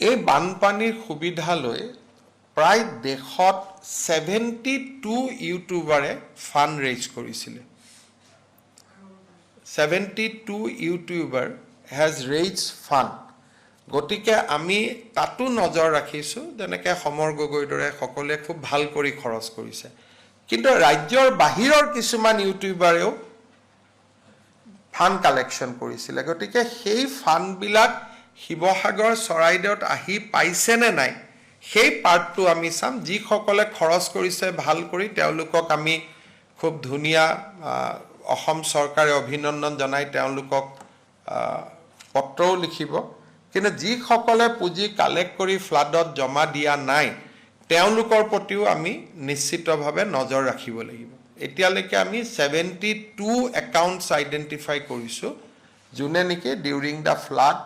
এই বানপানীৰ সুবিধা লৈ প্ৰায় দেশত 72 ইউটিউবাৰে ফাণ্ড ৰেইজ কৰিছিলে 72 ইউটিউবাৰ হেজ ৰেইজ ফাণ্ড গতিকে আমি তাতো নজৰ ৰাখিছোঁ যেনেকৈ সমৰ গগৈৰ দৰে সকলোৱে খুব ভাল কৰি খৰচ কৰিছে কিন্তু ৰাজ্যৰ বাহিৰৰ কিছুমান ইউটিউবাৰেও ফাণ্ড কালেকশ্যন কৰিছিলে গতিকে সেই ফাণ্ডবিলাক শিৱসাগৰ চৰাইদেউত আহি পাইছেনে নাই সেই পাৰ্টটো আমি চাম যিসকলে খৰচ কৰিছে ভাল কৰি তেওঁলোকক আমি খুব ধুনীয়া অসম চৰকাৰে অভিনন্দন জনাই তেওঁলোকক পত্ৰও লিখিব কিন্তু যিসকলে পুঁজি কালেক্ট কৰি ফ্লাডত জমা দিয়া নাই তেওঁলোকৰ প্ৰতিও আমি নিশ্চিতভাৱে নজৰ ৰাখিব লাগিব এতিয়ালৈকে আমি 72 একাউণ্টছ আইডেণ্টিফাই কৰিছোঁ যোনে নেকি ডিউৰিং দ্য ফ্লাড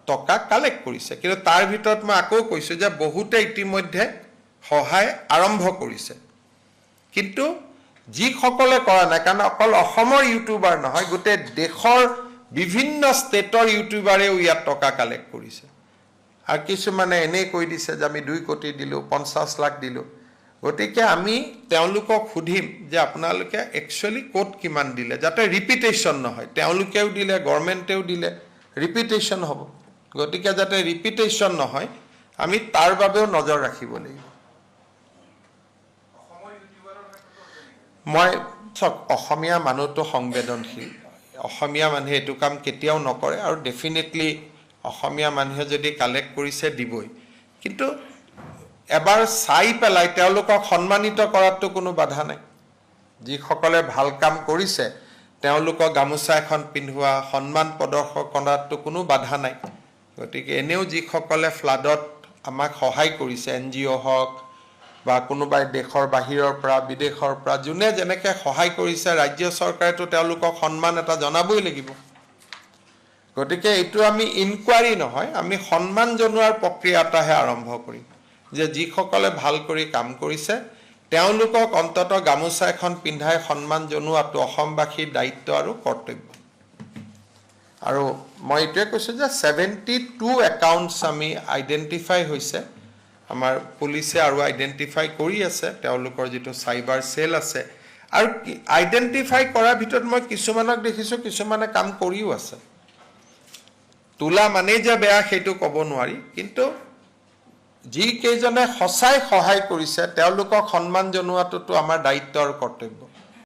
টকা কালেক্ট কৰিছে কিন্তু তাৰ ভিতৰত মই আকৌ কৈছোঁ যে বহুতে ইতিমধ্যে সহায় আৰম্ভ কৰিছে কিন্তু যিসকলে কৰা নাই কাৰণ অকল অসমৰ ইউটিউবাৰ নহয় গোটেই দেশৰ বিভিন্ন ষ্টেটৰ ইউটিউবাৰেও ইয়াত টকা কালেক্ট কৰিছে আৰু কিছুমানে এনেই কৈ দিছে যে আমি 2 কোটি দিলোঁ 50 লাখ দিলোঁ গতিকে আমি তেওঁলোকক সুধিম যে আপোনালোকে একচুৱেলি ক'ত কিমান দিলে যাতে ৰিপিটেশ্যন নহয় তেওঁলোকেও দিলে গভৰ্ণমেণ্টেও দিলে ৰিপিটেশ্যন হ'ব গতিকে যাতে ৰিপিটেশ্যন নহয় আমি তাৰ বাবেও নজৰ ৰাখিব লাগিব মই চক অসমীয়া মানুহটো সংবেদনশীল অসমীয়া মানুহে এইটো কাম কেতিয়াও নকৰে আৰু ডেফিনেটলি অসমীয়া মানুহে যদি কালেক্ট কৰিছে দিবই কিন্তু এবাৰ চাই পেলাই তেওঁলোকক সন্মানিত কৰাটো কোনো বাধা নাই যিসকলে ভাল কাম কৰিছে তেওঁলোকক গামোচা এখন পিন্ধোৱা সন্মান প্ৰদৰ্শন কৰাটো কোনো বাধা নাই গতিকে এনেও যিসকলে ফ্লাডত আমাক সহায় কৰিছে NGO হওক বা কোনোবাই দেশৰ বাহিৰৰ পৰা বিদেশৰ পৰা যোনে যেনেকৈ সহায় কৰিছে ৰাজ্য চৰকাৰেতো তেওঁলোকক সন্মান এটা জনাবই লাগিব গতিকে এইটো আমি ইনকুৱাৰী নহয় আমি সন্মান জনোৱাৰ প্ৰক্ৰিয়া এটাহে আৰম্ভ কৰিম যে যিসকলে ভাল কৰি কাম কৰিছে তেওঁলোকক অন্ততঃ গামোচা এখন পিন্ধাই সন্মান জনোৱাটো অসমবাসীৰ দায়িত্ব আৰু কৰ্তব্য আৰু মই এইটোৱে কৈছোঁ যে 72 একাউণ্টছ আমি আইডেণ্টিফাই হৈছে আমাৰ পুলিচে আৰু আইডেণ্টিফাই কৰি আছে তেওঁলোকৰ যিটো চাইবাৰ সেল আছে আৰু আইডেণ্টিফাই কৰাৰ ভিতৰত মই কিছুমানক দেখিছোঁ কিছুমানে কাম কৰিও আছে তোলা মানে যে বেয়া সেইটো ক'ব নোৱাৰি কিন্তু যিকেইজনে সঁচাই সহায় কৰিছে তেওঁলোকক সন্মান জনোৱাটোতো আমাৰ দায়িত্ব আৰু কৰ্তব্য